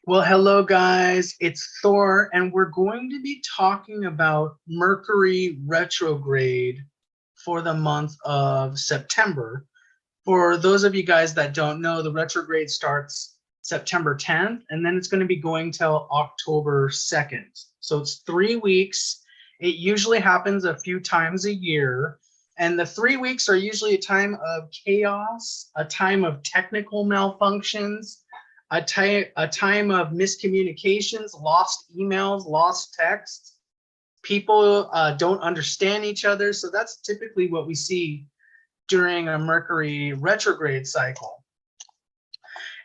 Well, hello guys, it's Thor, and we're going to be talking about Mercury retrograde for the month of September. For those of you guys that don't know, the retrograde starts September 10th, and then it's going to be going till October 2nd. So it's 3 weeks. It usually happens a few times a year, and the 3 weeks are usually a time of chaos, a time of technical malfunctions, a time of miscommunications, lost emails, lost texts. People don't understand each other. So that's typically what we see during a Mercury retrograde cycle.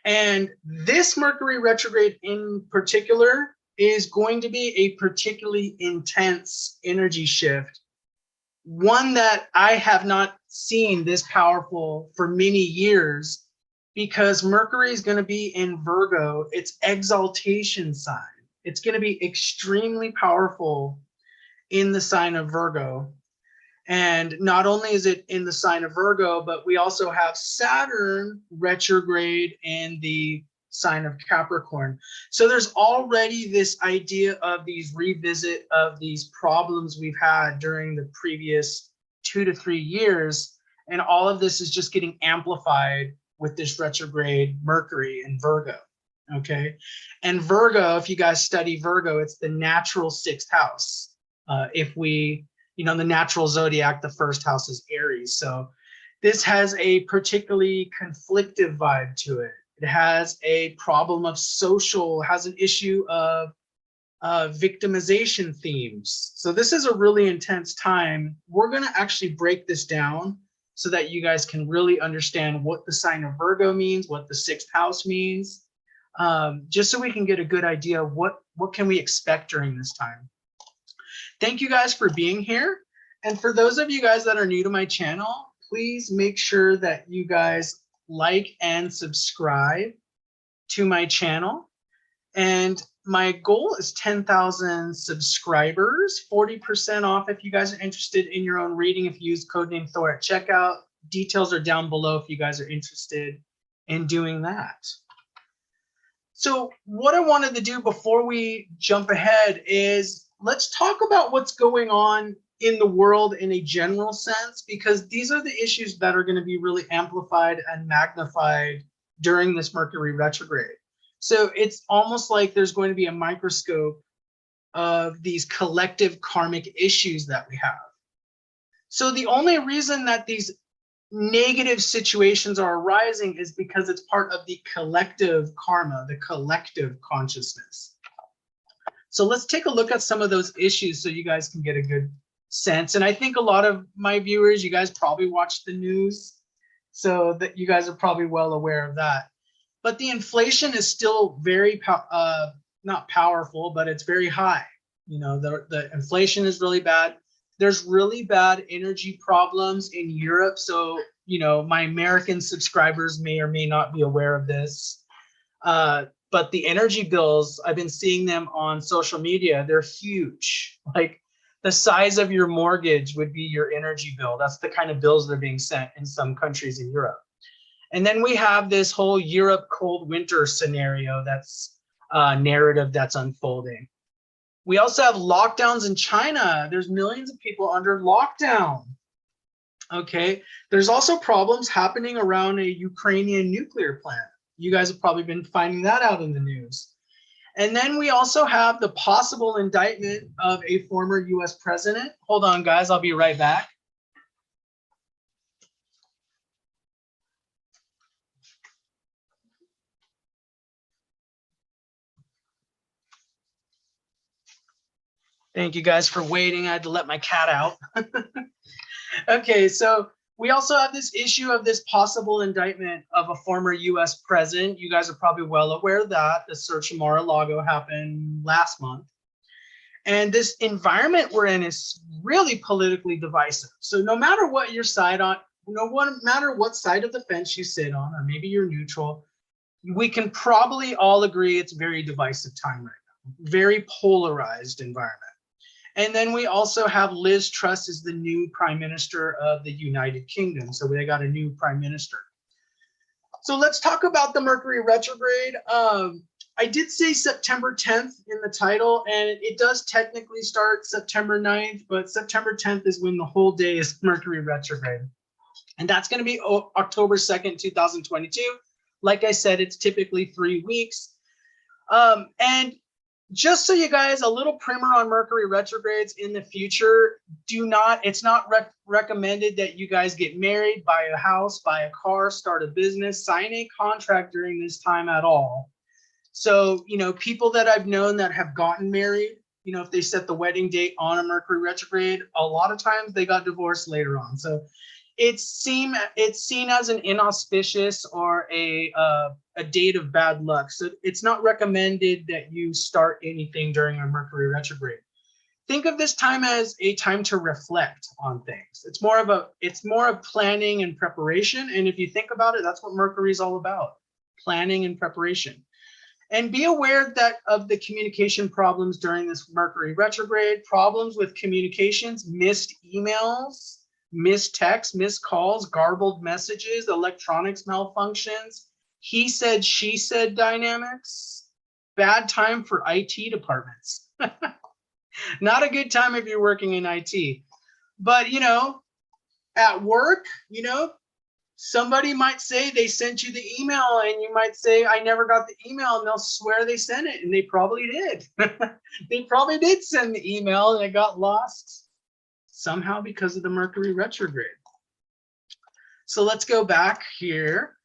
And this Mercury retrograde in particular is going to be a particularly intense energy shift, one that I have not seen this powerful for many years, because Mercury is going to be in Virgo, its exaltation sign. It's going to be extremely powerful in the sign of Virgo. And not only is it in the sign of Virgo, but we also have Saturn retrograde in the sign of Capricorn. So there's already this idea of these revisit of these problems we've had during the previous 2 to 3 years. And all of this is just getting amplified with this retrograde Mercury in Virgo, okay? And Virgo, if you guys study Virgo, it's the natural 6th house. If we, the natural zodiac, the first house is Aries. So this has a particularly conflictive vibe to it. It has a problem of has an issue of victimization themes. So this is a really intense time. We're going to actually break this down so that you guys can really understand what the sign of Virgo means, what the 6th house means, just so we can get a good idea of what can we expect during this time. Thank you guys for being here. And for those of you guys that are new to my channel, please make sure that you guys like and subscribe to my channel. And my goal is 10,000 subscribers, 40% off if you guys are interested in your own reading. If you use codename Thor at checkout, details are down below if you guys are interested in doing that. So what I wanted to do before we jump ahead is let's talk about what's going on in the world in a general sense, because these are the issues that are going to be really amplified and magnified during this Mercury retrograde. So it's almost like there's going to be a microscope of these collective karmic issues that we have. So the only reason that these negative situations are arising is because it's part of the collective karma, the collective consciousness. So let's take a look at some of those issues so you guys can get a good sense. And I think a lot of my viewers, you guys probably watch the news, so that you guys are probably well aware of that. But the inflation is still very, not powerful, but it's very high. The inflation is really bad. There's really bad energy problems in Europe. So, my American subscribers may or may not be aware of this. But the energy bills, I've been seeing them on social media. They're huge. Like the size of your mortgage would be your energy bill. That's the kind of bills that are being sent in some countries in Europe. And then we have this whole Europe cold winter scenario that's narrative that's unfolding. We also have lockdowns in China. There's millions of people under lockdown. Okay. There's also problems happening around a Ukrainian nuclear plant. You guys have probably been finding that out in the news. And then we also have the possible indictment of a former US president. Hold on, guys. I'll be right back. Thank you guys for waiting. I had to let my cat out. Okay, so we also have this issue of this possible indictment of a former US president. You guys are probably well aware of that. The search of Mar-a-Lago happened last month. And this environment we're in is really politically divisive. So no matter what your side on, no matter what side of the fence you sit on, or maybe you're neutral, we can probably all agree it's a very divisive time right now. Very polarized environment. And then we also have Liz Truss as the new Prime Minister of the United Kingdom. So they got a new Prime Minister. So let's talk about the Mercury retrograde. I did say September 10th in the title, and it does technically start September 9th, but September 10th is when the whole day is Mercury retrograde. And that's going to be October 2nd, 2022. Like I said, it's typically 3 weeks. And just so you guys, a little primer on Mercury retrogrades in the future, it's not recommended that you guys get married, buy a house, buy a car, start a business, sign a contract during this time at all. So, people that I've known that have gotten married, if they set the wedding date on a Mercury retrograde, a lot of times they got divorced later on. So it's seen as an inauspicious or a date of bad luck. So it's not recommended that you start anything during a Mercury retrograde. Think of this time as a time to reflect on things. It's more of planning and preparation. And if you think about it, that's what Mercury is all about, planning and preparation. And be aware of the communication problems during this Mercury retrograde, problems with communications, missed emails, missed texts, missed calls, garbled messages, electronics malfunctions, he said, she said dynamics, bad time for IT departments. Not a good time if you're working in IT. But, at work, somebody might say they sent you the email and you might say, I never got the email, and they'll swear they sent it, and they probably did. They probably did send the email and it got lost somehow because of the Mercury retrograde. So let's go back here.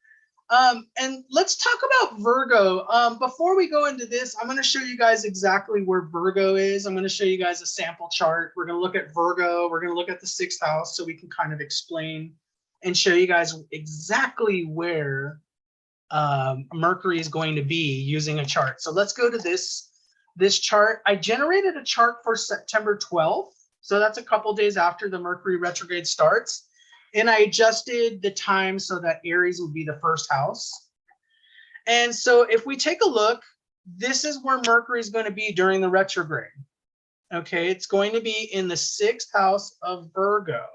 And let's talk about Virgo. Before we go into this, I'm going to show you guys exactly where Virgo is. I'm going to show you guys a sample chart. We're going to look at Virgo. We're going to look at the 6th house so we can kind of explain and show you guys exactly where Mercury is going to be using a chart. So let's go to this chart. I generated a chart for September 12th. So that's a couple days after the Mercury retrograde starts. And I adjusted the time so that Aries would be the 1st house. And so if we take a look, this is where Mercury is going to be during the retrograde. Okay, it's going to be in the 6th house of Virgo.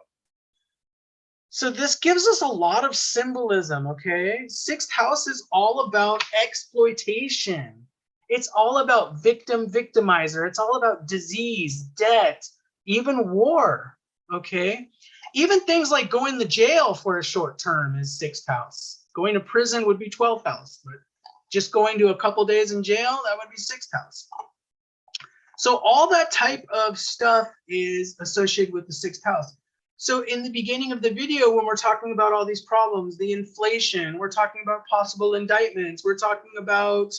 So this gives us a lot of symbolism, okay? 6th house is all about exploitation. It's all about victim-victimizer. It's all about disease, debt, even war, okay? Even things like going to jail for a short term is 6th house. Going to prison would be 12th house, but just going to a couple days in jail, that would be 6th house. So all that type of stuff is associated with the 6th house. So in the beginning of the video, when we're talking about all these problems, the inflation, we're talking about possible indictments, we're talking about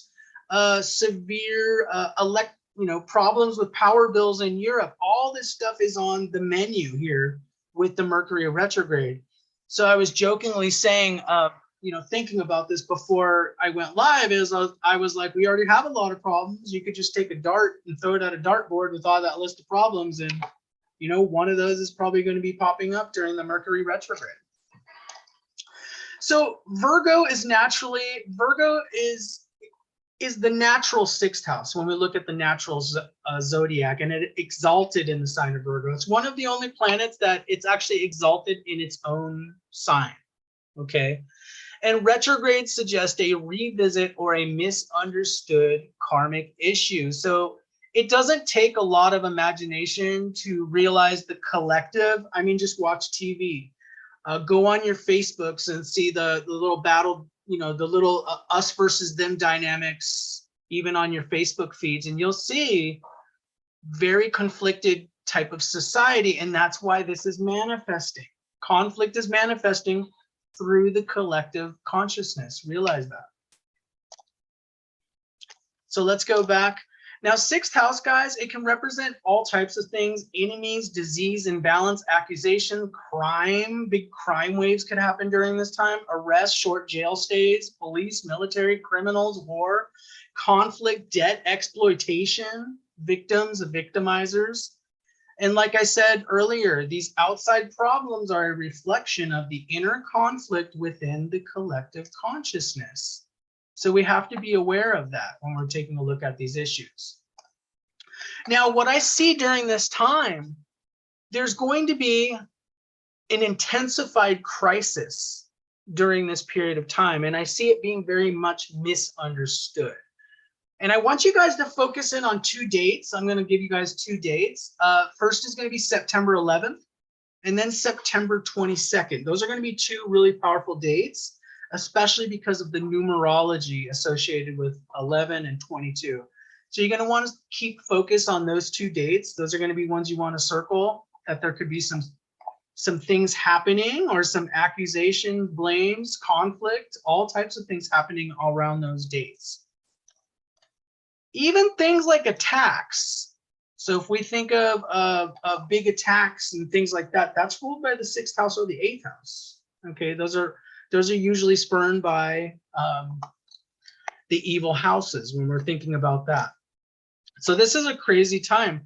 severe problems with power bills in Europe. All this stuff is on the menu here with the Mercury retrograde. So I was jokingly saying, thinking about this before I went live, I was like, we already have a lot of problems. You could just take a dart and throw it at a dartboard with all that list of problems, and one of those is probably going to be popping up during the Mercury retrograde. So Virgo is the natural 6th house when we look at the natural zodiac, and it exalted in the sign of Virgo. It's one of the only planets that it's actually exalted in its own sign, okay? And retrogrades suggest a revisit or a misunderstood karmic issue. So it doesn't take a lot of imagination to realize the collective. I mean, just watch TV. Go on your Facebooks and see the little battle, the little us versus them dynamics, even on your Facebook feeds, and you'll see very conflicted type of society. And that's why this is manifesting. Conflict is manifesting through the collective consciousness. Realize that. So let's go back. Now, 6th house, guys, it can represent all types of things: enemies, disease, imbalance, accusation, crime. Big crime waves could happen during this time. Arrest, short jail stays, police, military, criminals, war, conflict, debt, exploitation, victims, victimizers. And like I said earlier, these outside problems are a reflection of the inner conflict within the collective consciousness. So we have to be aware of that when we're taking a look at these issues. Now, what I see during this time, there's going to be an intensified crisis during this period of time, and I see it being very much misunderstood. And I want you guys to focus in on 2 dates. I'm going to give you guys 2 dates. First is going to be September 11th and then September 22nd. Those are going to be 2 really powerful dates, especially because of the numerology associated with 11 and 22. So you're going to want to keep focus on those 2 dates. Those are going to be ones you want to circle, that there could be some things happening or some accusation, blames, conflict, all types of things happening around those dates. Even things like attacks. So if we think of big attacks and things like that, that's ruled by the 6th house or the 8th house. Okay, those are usually spurned by the evil houses when we're thinking about that. So this is a crazy time.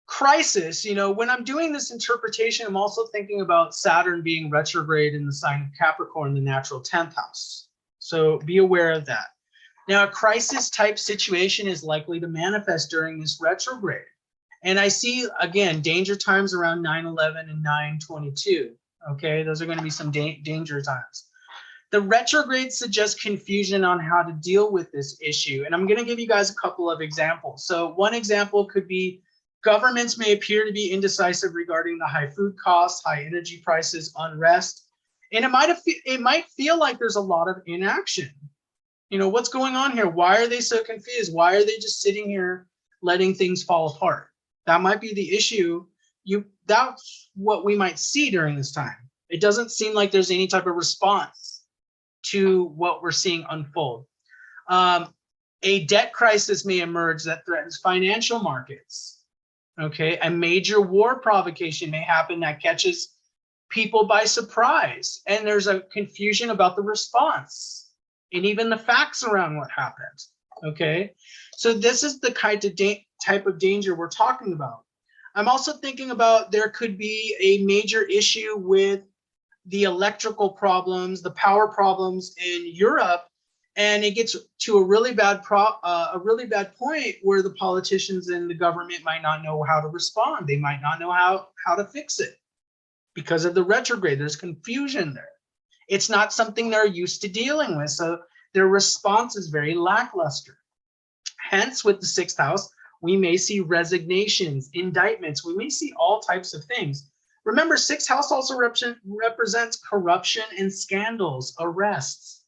Crisis, you know, when I'm doing this interpretation, I'm also thinking about Saturn being retrograde in the sign of Capricorn, the natural 10th house. So be aware of that. Now, a crisis type situation is likely to manifest during this retrograde. And I see, again, danger times around 9/11 and 9/22. Okay, those are going to be some danger times. The retrograde suggests confusion on how to deal with this issue. And I'm going to give you guys a couple of examples. So one example could be governments may appear to be indecisive regarding the high food costs, high energy prices, unrest. And it might feel like there's a lot of inaction. You know, what's going on here? Why are they so confused? Why are they just sitting here letting things fall apart? That might be the issue. That's what we might see during this time. It doesn't seem like there's any type of response to what we're seeing unfold. A debt crisis may emerge that threatens financial markets. Okay, a major war provocation may happen that catches people by surprise, and there's a confusion about the response and even the facts around what happened. Okay, so this is the kind of type of danger we're talking about. I'm also thinking about there could be a major issue with the electrical problems, the power problems in Europe, and it gets to a really bad point where the politicians and the government might not know how to respond. They might not know how to fix it because of the retrograde. There's confusion there. It's not something they're used to dealing with, so their response is very lackluster. Hence, with the 6th house, we may see resignations, indictments. We may see all types of things. Remember, 6th house also represents corruption and scandals, arrests.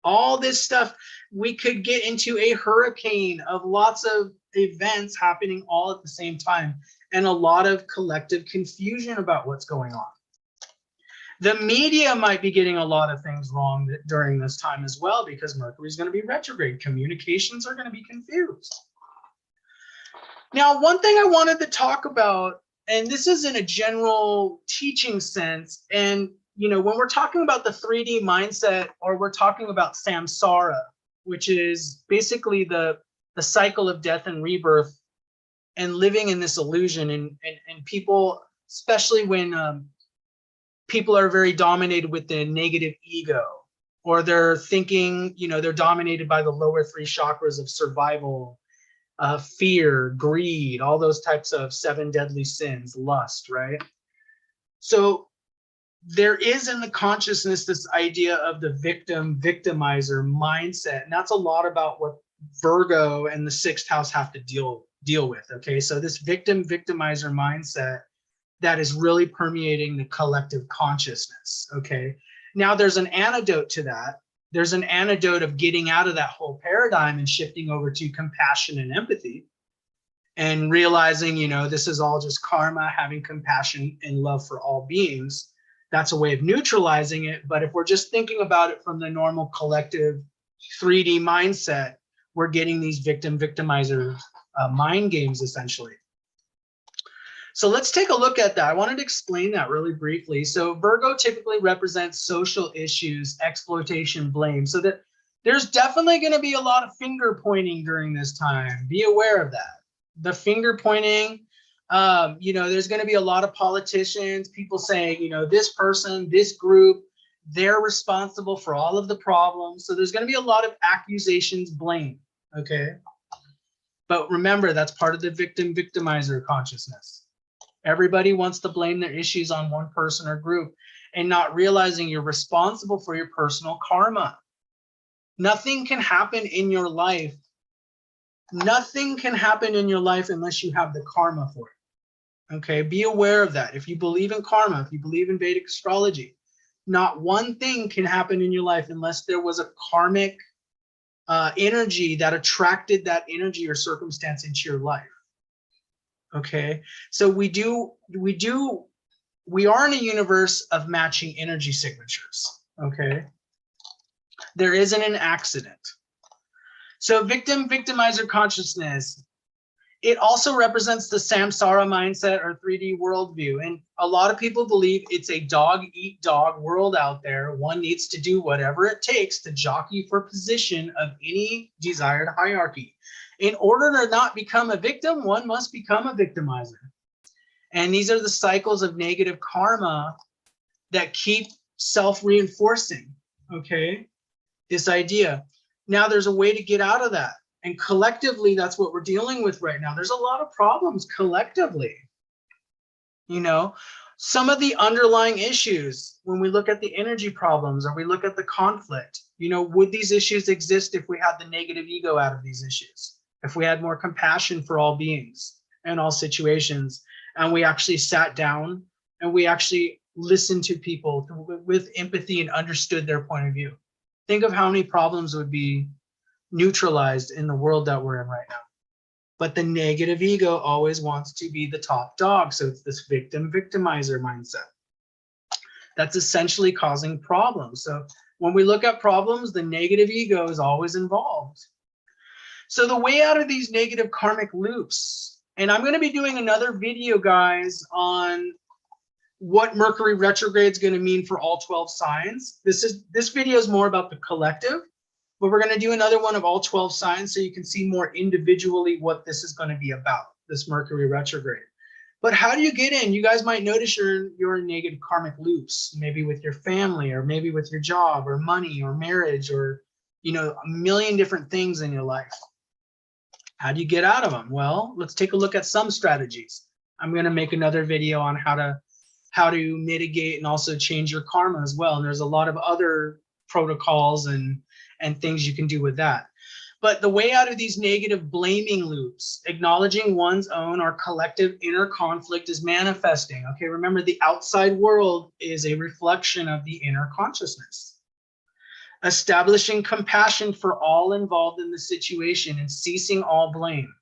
All this stuff, we could get into a hurricane of lots of events happening all at the same time, and a lot of collective confusion about what's going on. The media might be getting a lot of things wrong during this time as well, because Mercury is going to be retrograde. Communications are going to be confused. Now, one thing I wanted to talk about, and this is in a general teaching sense, and you know, when we're talking about the 3D mindset, or we're talking about samsara, which is basically the cycle of death and rebirth and living in this illusion, and people, especially when people are very dominated with the negative ego, or they're thinking, you know, they're dominated by the lower 3 chakras of survival, fear, greed, all those types of 7 deadly sins, lust, right? So there is in the consciousness this idea of the victim-victimizer mindset, and that's a lot about what Virgo and the 6th house have to deal with. Okay, so this victim-victimizer mindset that is really permeating the collective consciousness. Okay, now there's an antidote to that. There's an antidote of getting out of that whole paradigm and shifting over to compassion and empathy, and realizing, you know, this is all just karma, having compassion and love for all beings. That's a way of neutralizing it. But if we're just thinking about it from the normal collective 3D mindset, we're getting these victim-victimizer mind games, essentially. So let's take a look at that. I wanted to explain that really briefly. So Virgo typically represents social issues, exploitation, blame. So that there's definitely going to be a lot of finger pointing during this time. Be aware of that. The finger pointing, you know, there's going to be a lot of politicians, people saying, you know, this person, this group, they're responsible for all of the problems. So there's going to be a lot of accusations, blame. Okay. But remember, that's part of the victim-victimizer consciousness. Everybody wants to blame their issues on one person or group, and not realizing you're responsible for your personal karma. Nothing can happen in your life Nothing can happen in your life unless you have the karma for it. Okay, be aware of that. If you believe in karma, if you believe in Vedic astrology, not one thing can happen in your life unless there was a karmic energy that attracted that energy or circumstance into your life. Okay, so we are in a universe of matching energy signatures. Okay, there isn't an accident. So victim-victimizer consciousness, it also represents the samsara mindset or 3D worldview. And a lot of people believe it's a dog-eat-dog world out there. One needs to do whatever it takes to jockey for position of any desired hierarchy. In order to not become a victim, one must become a victimizer. And these are the cycles of negative karma that keep self-reinforcing, okay? This idea. Now there's a way to get out of that. And collectively, that's what we're dealing with right now. There's a lot of problems collectively. You know, some of the underlying issues, when we look at the energy problems or we look at the conflict, you know, would these issues exist if we had the negative ego out of these issues? If we had more compassion for all beings and all situations, and we actually sat down and we actually listened to people with empathy and understood their point of view. Think of how many problems would be neutralized in the world that we're in right now. But the negative ego always wants to be the top dog. So it's this victim-victimizer mindset that's essentially causing problems. So when we look at problems, the negative ego is always involved. So the way out of these negative karmic loops, and I'm going to be doing another video, guys, on what Mercury retrograde is going to mean for all 12 signs. This video is more about the collective, but we're going to do another one of all 12 signs so you can see more individually what this is going to be about, this Mercury retrograde. But how do you get in? You guys might notice you're in negative karmic loops, maybe with your family or maybe with your job or money or marriage or, you know, a million different things in your life. How do you get out of them? Well, let's take a look at some strategies. I'm going to make another video on how to mitigate and also change your karma as well. And there's a lot of other protocols and things you can do with that. But the way out of these negative blaming loops, acknowledging one's own or collective inner conflict is manifesting. Okay, remember the outside world is a reflection of the inner consciousness. Establishing compassion for all involved in the situation and ceasing all blame.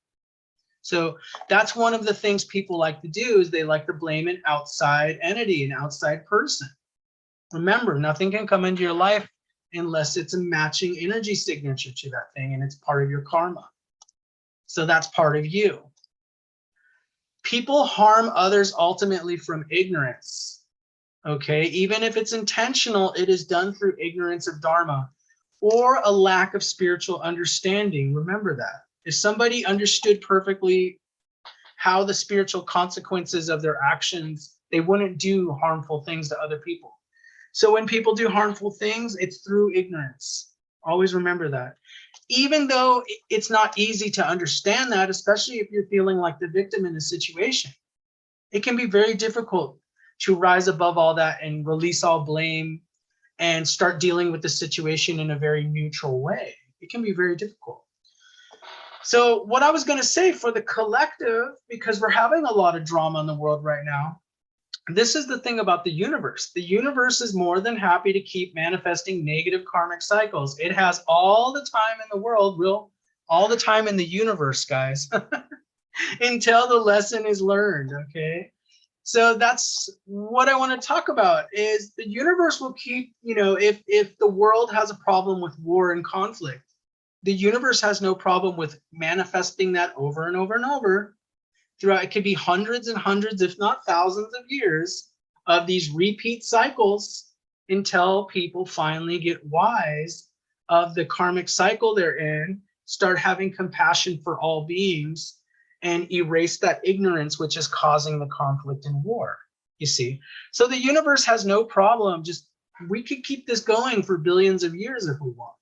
So that's one of the things people like to do is they like to blame an outside entity, an outside person. Remember, nothing can come into your life unless it's a matching energy signature to that thing and it's part of your karma. So that's part of you. People harm others ultimately from ignorance. Okay, even if it's intentional, it is done through ignorance of dharma or a lack of spiritual understanding. Remember that. If somebody understood perfectly how the spiritual consequences of their actions, they wouldn't do harmful things to other people. So when people do harmful things, it's through ignorance. Always remember that. Even though it's not easy to understand that, especially if you're feeling like the victim in a situation, it can be very difficult to rise above all that and release all blame and start dealing with the situation in a very neutral way. It can be very difficult. So what I was going to say for the collective, because we're having a lot of drama in the world right now, this is the thing about the universe. The universe is more than happy to keep manifesting negative karmic cycles. It has all the time in the world, all the time in the universe, guys, until the lesson is learned, okay? So that's what I want to talk about is the universe will keep, you know, if the world has a problem with war and conflict, the universe has no problem with manifesting that over and over and over throughout. It could be hundreds and hundreds, if not thousands of years of these repeat cycles until people finally get wise of the karmic cycle they're in, start having compassion for all beings, and erase that ignorance which is causing the conflict and war, you see. So the universe has no problem. Just, we could keep this going for billions of years if we want.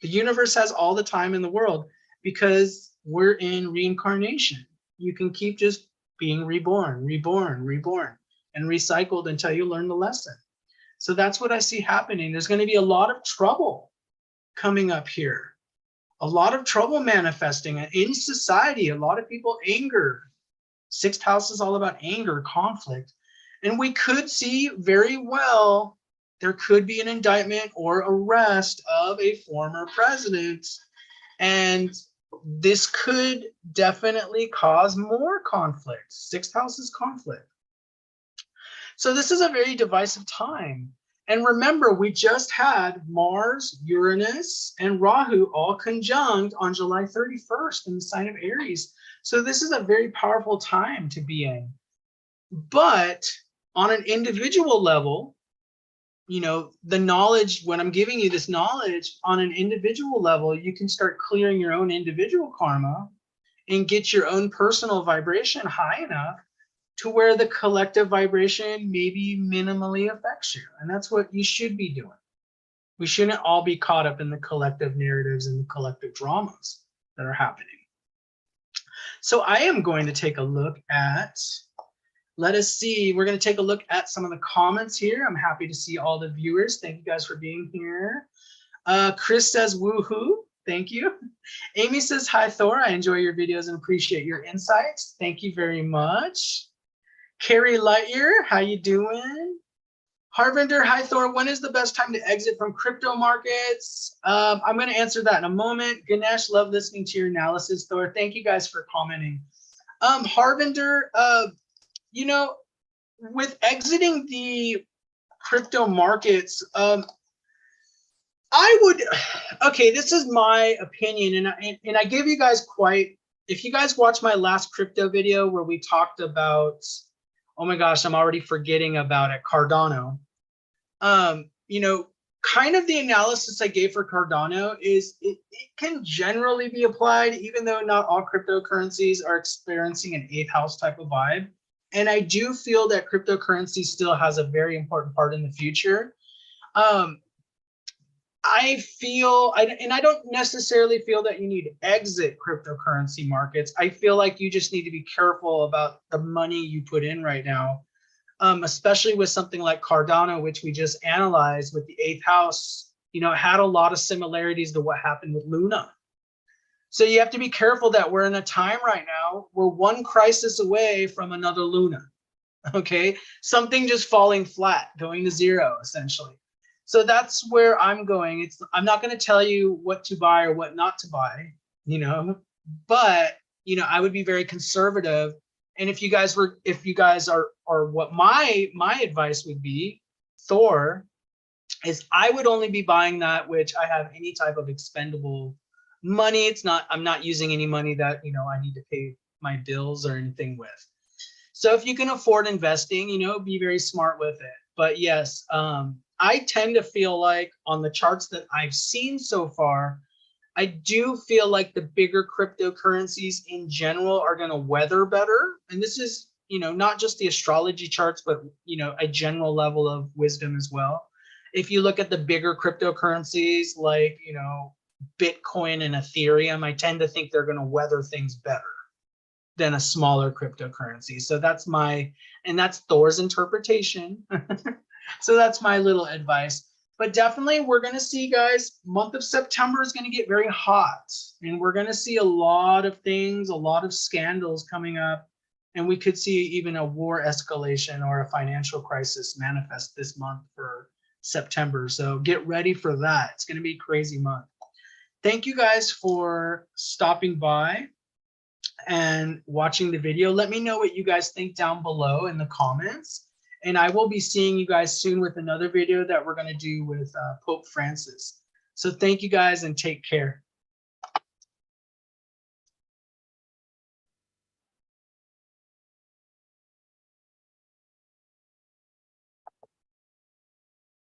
The universe has all the time in the world because we're in reincarnation. You can keep just being reborn, reborn, reborn, and recycled until you learn the lesson. So that's what I see happening. There's going to be a lot of trouble coming up here. A lot of trouble manifesting in society, a lot of people anger. Sixth house is all about anger, conflict. And we could see very well, there could be an indictment or arrest of a former president. And this could definitely cause more conflict. Sixth house is conflict. So this is a very divisive time. And remember, we just had Mars, Uranus, and Rahu all conjunct on July 31st in the sign of Aries. So this is a very powerful time to be in. But on an individual level, you know, the knowledge, when I'm giving you this knowledge on an individual level, you can start clearing your own individual karma and get your own personal vibration high enough to where the collective vibration maybe minimally affects you. And that's what you should be doing. We shouldn't all be caught up in the collective narratives and the collective dramas that are happening. So I am going to take a look at, let us see, we're going to take a look at some of the comments here. I'm happy to see all the viewers. Thank you guys for being here. Chris says, woohoo. Thank you. Amy says, hi, Thor. I enjoy your videos and appreciate your insights. Thank you very much. Carrie Lightyear, how you doing? Harvinder, hi, Thor. When is the best time to exit from crypto markets? I'm going to answer that in a moment. Ganesh, love listening to your analysis, Thor. Thank you guys for commenting. Harvinder, you know, with exiting the crypto markets, I would, okay, this is my opinion, and I give you guys quite, if you guys watch my last crypto video where we talked about, oh my gosh, I'm already forgetting about it, Cardano. You know, kind of the analysis I gave for Cardano is it can generally be applied, even though not all cryptocurrencies are experiencing an 8th house type of vibe. And I do feel that cryptocurrency still has a very important part in the future. I feel, and I don't necessarily feel that you need to exit cryptocurrency markets. I feel like you just need to be careful about the money you put in right now, especially with something like Cardano, which we just analyzed with the 8th house. You know, it had a lot of similarities to what happened with Luna. So you have to be careful that we're in a time right now, we're one crisis away from another Luna, okay? Something just falling flat, going to zero, essentially. So that's where I'm going. I'm not going to tell you what to buy or what not to buy, you know, but, you know, I would be very conservative. And if you guys are what my advice would be, Thor, is I would only be buying that which I have any type of expendable money. It's not, I'm not using any money that, you know, I need to pay my bills or anything with. So if you can afford investing, you know, be very smart with it. But yes, I tend to feel like on the charts that I've seen so far, I do feel like the bigger cryptocurrencies in general are going to weather better. And this is, you know, not just the astrology charts, but, you know, a general level of wisdom as well. If you look at the bigger cryptocurrencies like, you know, Bitcoin and Ethereum, I tend to think they're going to weather things better than a smaller cryptocurrency. So that's that's Thor's interpretation. So that's my little advice. But definitely we're going to see, guys, month of September is going to get very hot. And we're going to see a lot of things, a lot of scandals coming up. And we could see even a war escalation or a financial crisis manifest this month for September. So get ready for that. It's going to be a crazy month. Thank you guys for stopping by and watching the video. Let me know what you guys think down below in the comments. And I will be seeing you guys soon with another video that we're going to do with Pope Francis. So thank you guys and take care.